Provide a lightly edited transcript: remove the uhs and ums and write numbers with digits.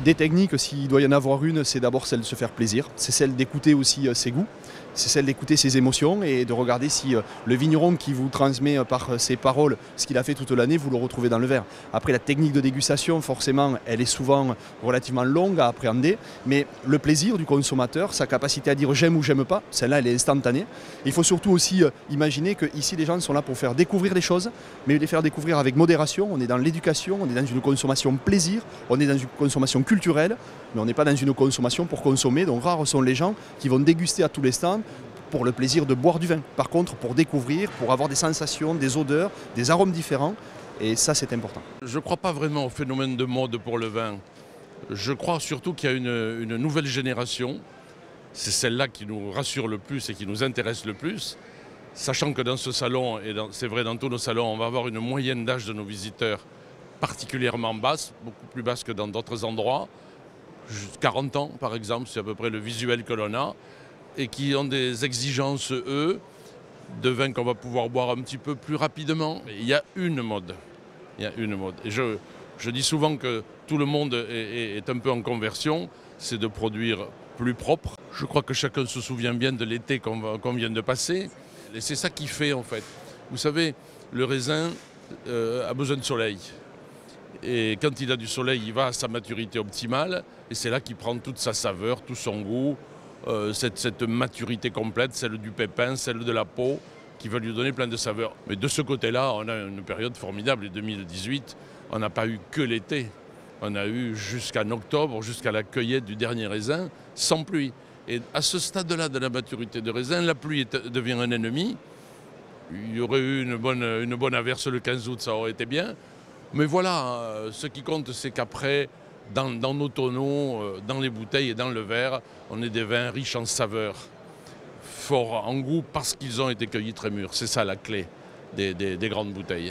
Des techniques, s'il doit y en avoir une, c'est d'abord celle de se faire plaisir, c'est celle d'écouter aussi ses goûts, c'est celle d'écouter ses émotions et de regarder si le vigneron qui vous transmet par ses paroles ce qu'il a fait toute l'année, vous le retrouvez dans le verre. Après, la technique de dégustation, forcément, elle est souvent relativement longue à appréhender, mais le plaisir du consommateur, sa capacité à dire j'aime ou j'aime pas, celle-là, elle est instantanée. Il faut surtout aussi imaginer que ici, les gens sont là pour faire découvrir les choses, mais les faire découvrir avec modération. On est dans l'éducation, on est dans une consommation plaisir, on est dans une consommation culturelle, mais on n'est pas dans une consommation pour consommer. Donc rares sont les gens qui vont déguster à tous les stands pour le plaisir de boire du vin. Par contre, pour découvrir, pour avoir des sensations, des odeurs, des arômes différents, et ça c'est important. Je ne crois pas vraiment au phénomène de mode pour le vin. Je crois surtout qu'il y a une nouvelle génération. C'est celle-là qui nous rassure le plus et qui nous intéresse le plus. Sachant que dans ce salon, et c'est vrai dans tous nos salons, on va avoir une moyenne d'âge de nos visiteurs particulièrement basse, beaucoup plus basse que dans d'autres endroits. 40 ans par exemple, c'est à peu près le visuel que l'on a, et qui ont des exigences, eux, de vin qu'on va pouvoir boire un petit peu plus rapidement. Il y a une mode. Il y a une mode. Et je dis souvent que tout le monde est un peu en conversion, c'est de produire plus propre. Je crois que chacun se souvient bien de l'été qu'on vient de passer. Et c'est ça qui fait en fait. Vous savez, le raisin a besoin de soleil. Et quand il a du soleil, il va à sa maturité optimale. Et c'est là qu'il prend toute sa saveur, tout son goût, cette maturité complète, celle du pépin, celle de la peau, qui va lui donner plein de saveurs. Mais de ce côté-là, on a une période formidable. En 2018, on n'a pas eu que l'été. On a eu jusqu'en octobre, jusqu'à la cueillette du dernier raisin, sans pluie. Et à ce stade-là de la maturité de raisin, la pluie devient un ennemi. Il y aurait eu une bonne averse le 15 août, ça aurait été bien. Mais voilà, ce qui compte, c'est qu'après, dans nos tonneaux, dans les bouteilles et dans le verre, on ait des vins riches en saveurs, forts en goût, parce qu'ils ont été cueillis très mûrs. C'est ça la clé des grandes bouteilles.